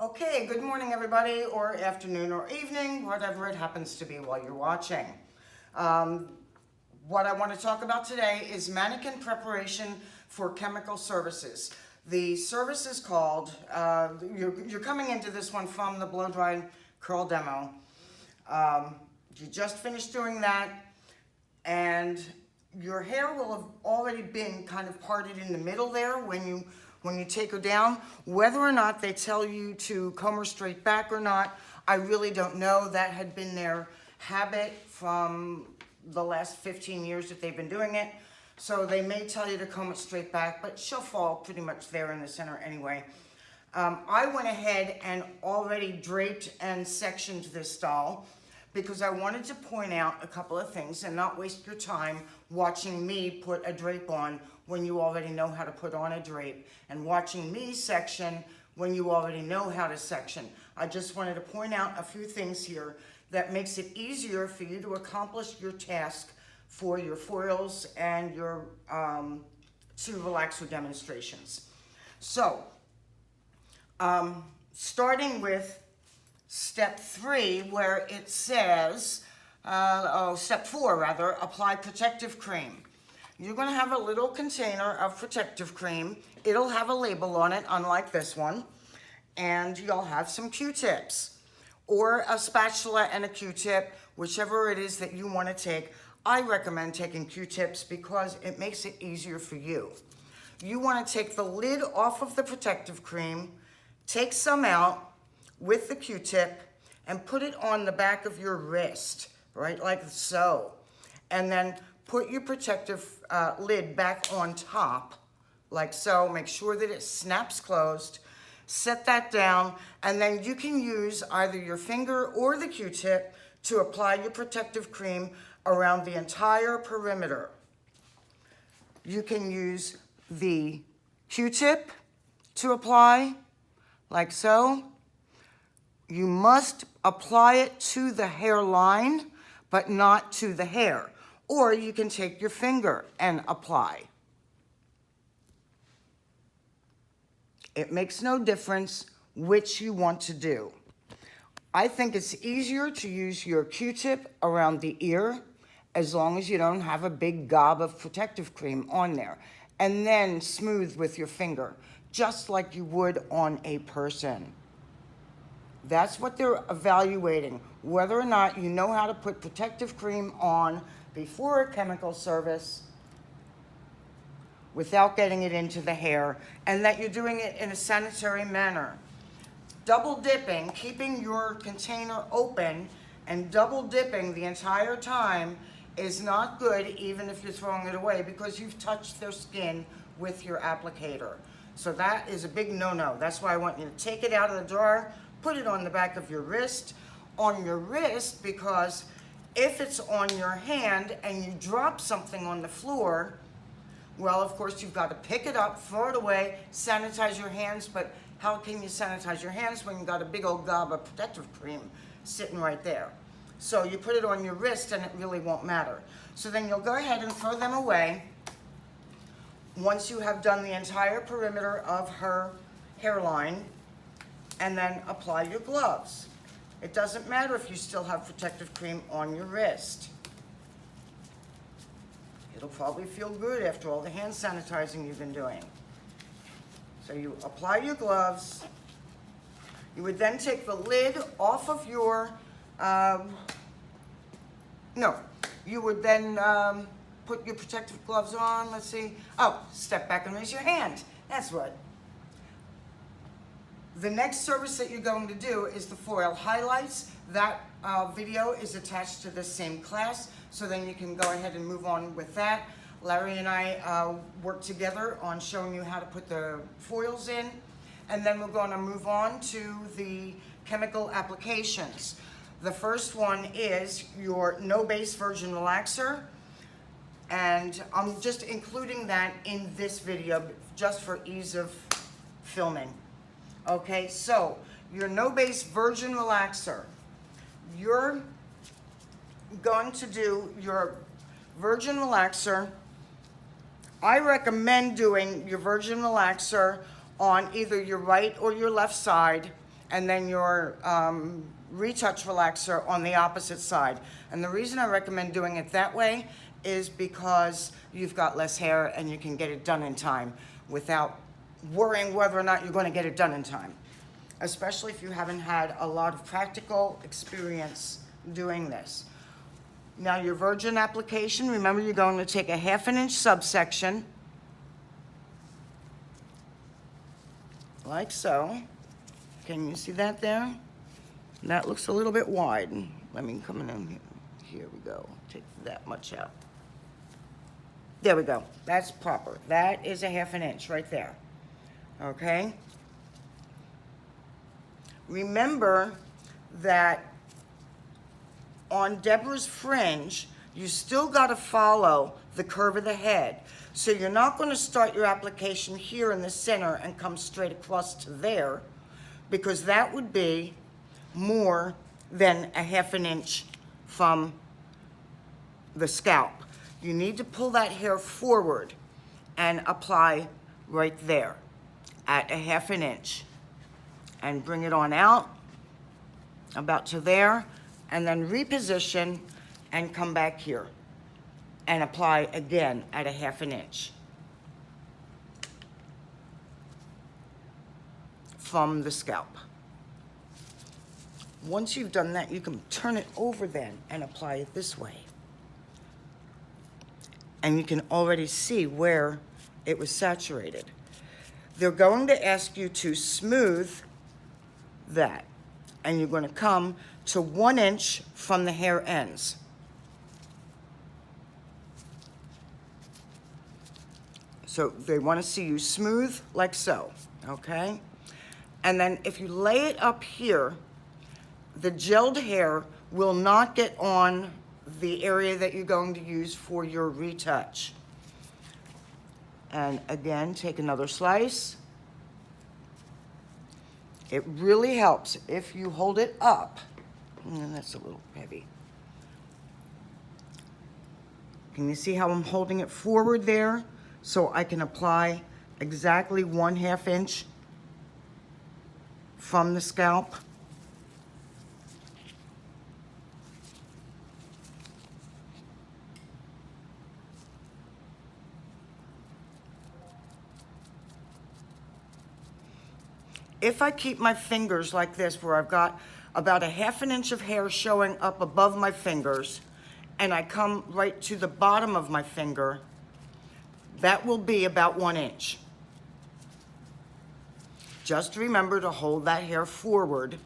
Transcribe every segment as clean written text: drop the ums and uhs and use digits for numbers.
Okay, good morning everybody, or afternoon or evening, whatever it happens to be while you're watching. What I want to talk about today is mannequin preparation for chemical services. The service is called, you're coming into this one from the blow dry curl demo. You just finished doing that and your hair will have already been kind of parted in the middle there when you take her down. Whether or not they tell you to comb her straight back or not, I really don't know. That had been their habit from the last 15 years that they've been doing it. So they may tell you to comb it straight back, but she'll fall pretty much there in the center anyway. I went ahead and already draped and sectioned this doll because I wanted to point out a couple of things and not waste your time watching me put a drape on when you already know how to put on a drape, and watching me section when you already know how to section. I just wanted to point out a few things here that makes it easier for you to accomplish your task for your foils and your two relaxer demonstrations. So, starting with step 3, where it says, step 4 rather, apply protective cream. You're going to have a little container of protective cream. It'll have a label on it, unlike this one. And you'll have some Q-tips or a spatula and a Q-tip, whichever it is that you want to take. I recommend taking Q-tips because it makes it easier for you. You want to take the lid off of the protective cream, take some out with the Q-tip, and put it on the back of your wrist, right, like so. And then put your protective lid back on top, like so. Make sure that it snaps closed. Set that down, and then you can use either your finger or the Q-tip to apply your protective cream around the entire perimeter. You can use the Q-tip to apply, like so. You must apply it to the hairline, but not to the hair. Or you can take your finger and apply. It makes no difference which you want to do. I think it's easier to use your Q-tip around the ear as long as you don't have a big gob of protective cream on there. And then smooth with your finger, just like you would on a person. That's what they're evaluating, whether or not you know how to put protective cream on before a chemical service without getting it into the hair, and that you're doing it in a sanitary manner. Double dipping, keeping your container open and double dipping the entire time is not good, even if you're throwing it away, because you've touched their skin with your applicator. So that is a big no-no. That's why I want you to take it out of the jar, put it on the back of your wrist. On your wrist, because if it's on your hand and you drop something on the floor, well, of course, you've got to pick it up, throw it away, sanitize your hands, but how can you sanitize your hands when you've got a big old gob of protective cream sitting right there? So you put it on your wrist and it really won't matter. So then you'll go ahead and throw them away once you have done the entire perimeter of her hairline, and then apply your gloves. It doesn't matter if you still have protective cream on your wrist. It'll probably feel good after all the hand sanitizing you've been doing. So you apply your gloves. You would then take the lid off of your, you would then put your protective gloves on. Let's see. Oh, step back and raise your hand. That's what. The next service that you're going to do is the foil highlights. That video is attached to the same class, so then you can go ahead and move on with that. Larry and I work together on showing you how to put the foils in, and then we're going to move on to the chemical applications. The first one is your no base virgin relaxer, and I'm just including that in this video just for ease of filming. Okay, so your no base virgin relaxer, you're going to do your virgin relaxer. I recommend doing your virgin relaxer on either your right or your left side and then your retouch relaxer on the opposite side. And the reason I recommend doing it that way is because you've got less hair and you can get it done in time without worrying whether or not you're going to get it done in time, especially if you haven't had a lot of practical experience doing this. Now your virgin application, remember you're going to take a 1/2 inch subsection, like so. Can you see that there? That looks a little bit wide. Let me come in here. Here we go. Take that much out. There we go. That's proper. That is a 1/2 inch right there. Okay? Remember that on Deborah's fringe, you still got to follow the curve of the head. So you're not going to start your application here in the center and come straight across to there, because that would be more than a 1/2 inch from the scalp. You need to pull that hair forward and apply right there at a 1/2 inch and bring it on out about to there, and then reposition and come back here and apply again at a 1/2 inch from the scalp. Once you've done that, you can turn it over then and apply it this way. And you can already see where it was saturated. They're going to ask you to smooth that, and you're going to come to 1 inch from the hair ends. So they want to see you smooth like so, okay? And then if you lay it up here, the gelled hair will not get on the area that you're going to use for your retouch. And again, take another slice. It really helps if you hold it up. And that's a little heavy. Can you see how I'm holding it forward there? So I can apply exactly 1/2 inch from the scalp. If I keep my fingers like this, where I've got about a 1/2 inch of hair showing up above my fingers, and I come right to the bottom of my finger, that will be about 1 inch. Just remember to hold that hair forward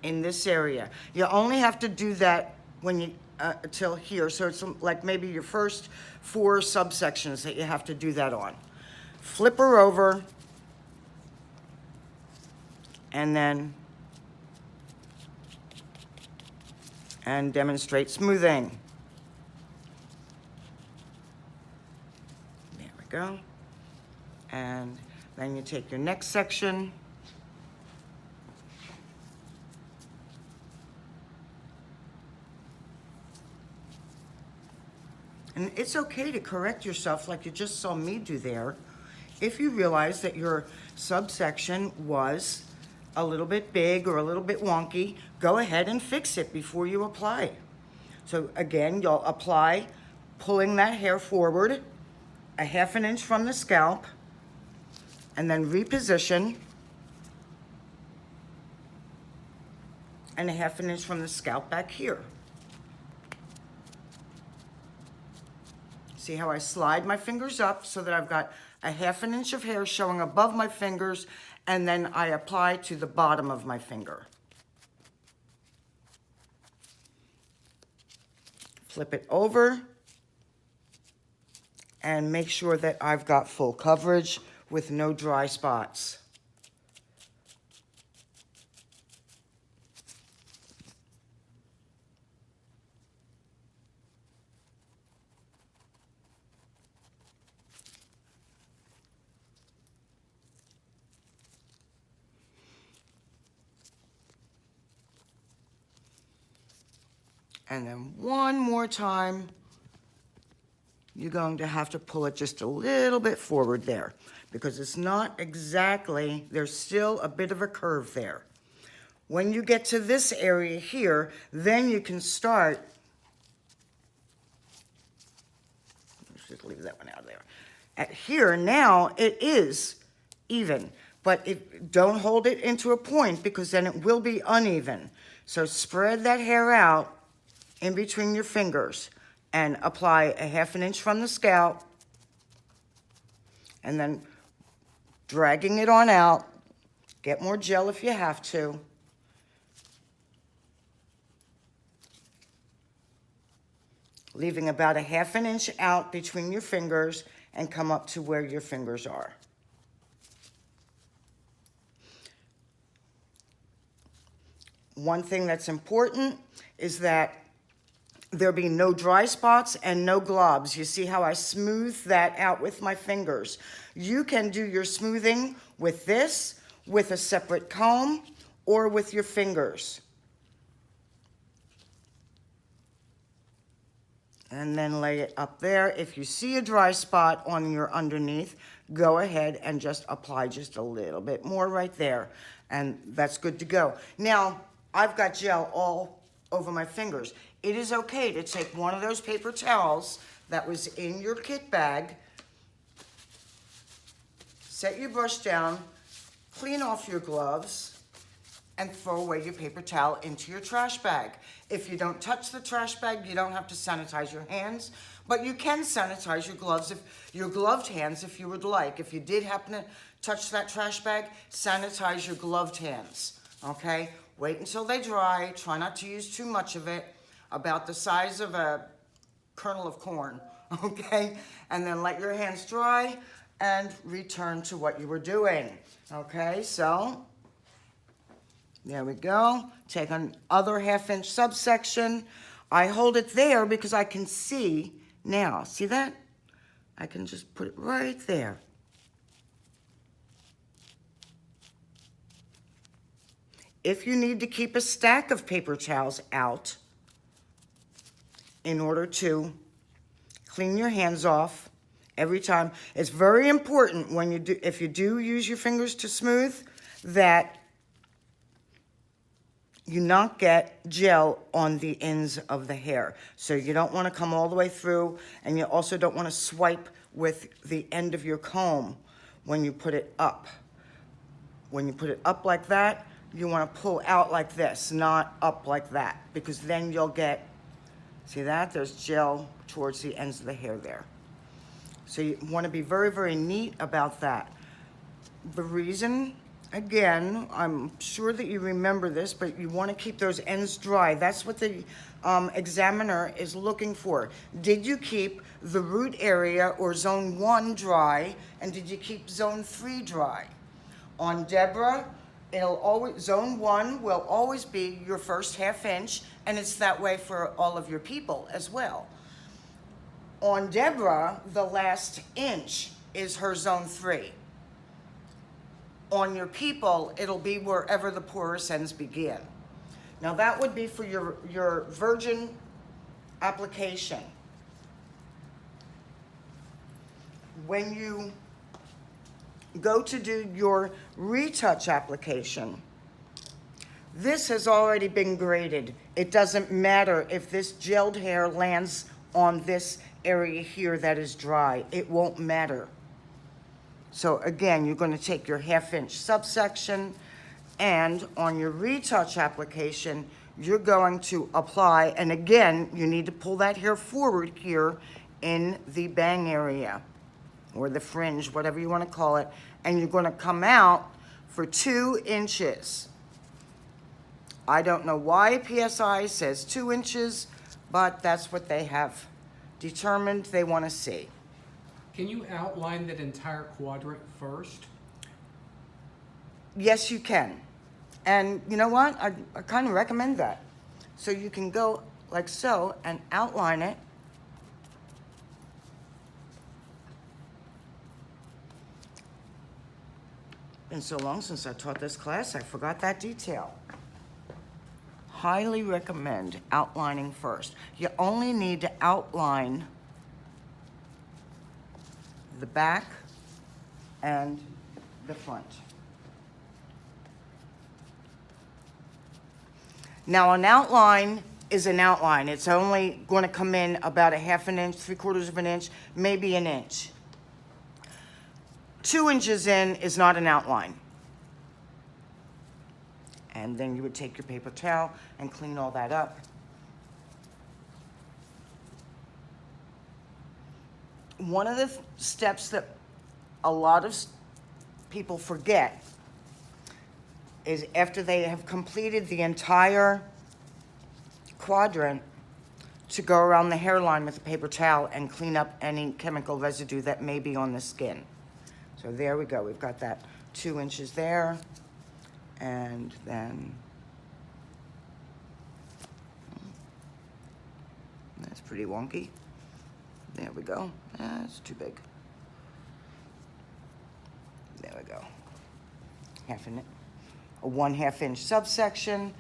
in this area. You only have to do that when you till here, so it's like maybe your first 4 subsections that you have to do that on. Flip her over, and then demonstrate smoothing. There we go. And then you take your next section, and it's okay to correct yourself like you just saw me do there. If you realize that your subsection was a little bit big or a little bit wonky, go ahead and fix it before you apply. So again, you'll apply, pulling that hair forward a 1/2 inch from the scalp, and then reposition, and a 1/2 inch from the scalp back here. See how I slide my fingers up so that I've got a 1/2 inch of hair showing above my fingers, and then I apply to the bottom of my finger. Flip it over and make sure that I've got full coverage with no dry spots. And then one more time you're going to have to pull it just a little bit forward there because it's not exactly, there's still a bit of a curve there. When you get to this area here, then you can start, let's just leave that one out there. At here, now it is even, but don't hold it into a point because then it will be uneven. So spread that hair out in between your fingers and apply a 1/2 inch from the scalp and then dragging it on out. Get more gel if you have to. Leaving about a 1/2 inch out between your fingers and come up to where your fingers are. One thing that's important is that there be no dry spots and no globs. You see how I smooth that out with my fingers. You can do your smoothing with this, with a separate comb, or with your fingers. And then lay it up there. If you see a dry spot on your underneath, go ahead and just apply just a little bit more right there. And that's good to go. Now, I've got gel all over my fingers. It is okay to take one of those paper towels that was in your kit bag, set your brush down, clean off your gloves, and throw away your paper towel into your trash bag. If you don't touch the trash bag, you don't have to sanitize your hands, but you can sanitize your gloves, your gloved hands if you would like. If you did happen to touch that trash bag, sanitize your gloved hands, okay? Wait until they dry. Try not to use too much of it, about the size of a kernel of corn, okay? And then let your hands dry and return to what you were doing, okay? So, there we go. Take another 1/2 inch subsection. I hold it there because I can see now. See that? I can just put it right there. If you need to keep a stack of paper towels out in order to clean your hands off every time, it's very important when you do, if you do use your fingers to smooth, that you not get gel on the ends of the hair. So you don't want to come all the way through, and you also don't want to swipe with the end of your comb when you put it up. When you put it up like that, you want to pull out like this, not up like that, because then you'll get, see that? There's gel towards the ends of the hair there. So you want to be very, very neat about that. The reason, again, I'm sure that you remember this, but you want to keep those ends dry. That's what the examiner is looking for. Did you keep the root area or zone 1 dry, and did you keep zone 3 dry? On Deborah, zone 1 will always be your first 1/2 inch, and it's that way for all of your people as well. On Deborah, the last inch is her zone 3. On your people, it'll be wherever the porous ends begin. Now that would be for your virgin application. When you go to do your retouch application, this has already been graded. It doesn't matter if this gelled hair lands on this area here that is dry. It won't matter. So again, you're going to take your 1/2 inch subsection, and on your retouch application, you're going to apply, and again, you need to pull that hair forward here in the bang area, or the fringe, whatever you want to call it, and you're going to come out for 2 inches. I don't know why PSI says 2 inches, but that's what they have determined they want to see. Can you outline that entire quadrant first? Yes, you can. And you know what? I kind of recommend that. So you can go like so and outline it. Been so long since I taught this class, I forgot that detail. Highly recommend outlining first. You only need to outline the back and the front. Now, an outline is an outline. It's only going to come in about a half an inch, 3/4 of an inch, maybe an inch. 2 inches in is not an outline. And then you would take your paper towel and clean all that up. One of the steps that a lot of people forget is after they have completed the entire quadrant, to go around the hairline with a paper towel and clean up any chemical residue that may be on the skin. So there we go. We've got that 2 inches there. And then that's pretty wonky. There we go. That's too big. There we go. A 1/2 inch subsection,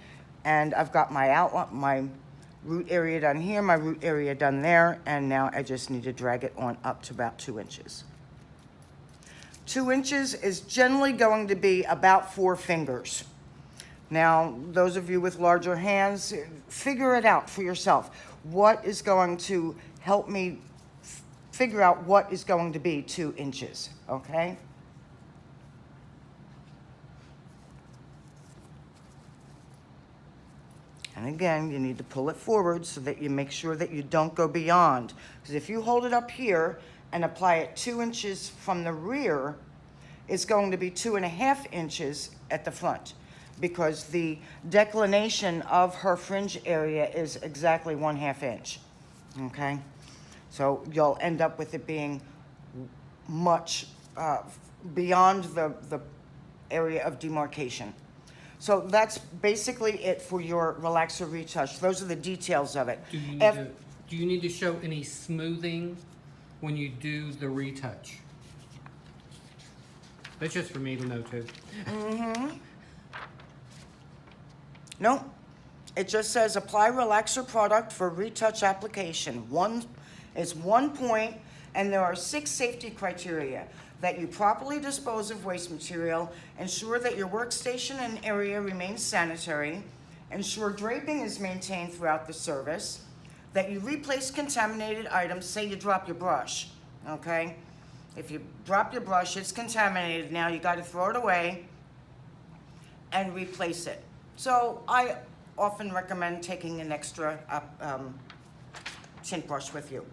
and I've got my outline, my root area done here, my root area done there, and now I just need to drag it on up to about 2 inches. 2 inches is generally going to be about 4 fingers. Now, those of you with larger hands, figure it out for yourself. What is going to help me figure out what is going to be 2 inches, okay? And again, you need to pull it forward so that you make sure that you don't go beyond. Because if you hold it up here and apply it 2 inches from the rear, it's going to be 2.5 inches at the front, because the declination of her fringe area is exactly 1/2 inch, okay? So you'll end up with it being much beyond the area of demarcation. So that's basically it for your relaxer retouch. Those are the details of it. Do you need to show any smoothing when you do the retouch? That's just for me to know too. No, it just says apply relaxer product for retouch application. It's 1 point, and there are 6 safety criteria: that you properly dispose of waste material, ensure that your workstation and area remains sanitary, ensure draping is maintained throughout the service, that you replace contaminated items. Say you drop your brush, okay? If you drop your brush, it's contaminated now, you gotta throw it away and replace it. So I often recommend taking an extra tint brush with you.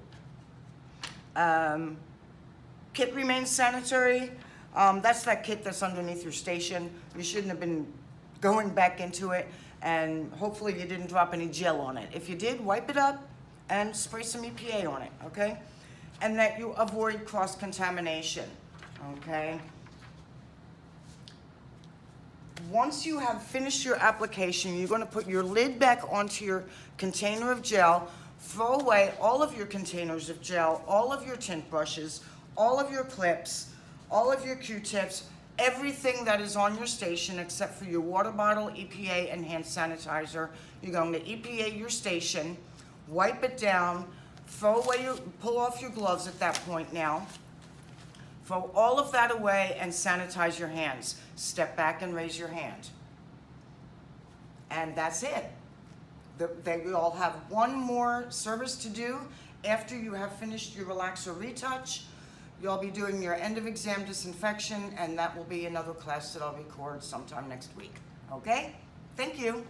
Kit remains sanitary. That's that kit that's underneath your station. You shouldn't have been going back into it, and hopefully you didn't drop any gel on it. If you did, wipe it up and spray some EPA on it, okay? And that you avoid cross-contamination, okay? Once you have finished your application, you're gonna put your lid back onto your container of gel, throw away all of your containers of gel, all of your tint brushes, all of your clips, all of your Q-tips, everything that is on your station except for your water bottle, EPA, and hand sanitizer. You're going to EPA your station, wipe it down, pull off your gloves at that point now, throw all of that away and sanitize your hands. Step back and raise your hand. And that's it. They will all have one more service to do after you have finished your relaxer retouch. You'll be doing your end of exam disinfection, and that will be another class that I'll record sometime next week. Okay? Thank you.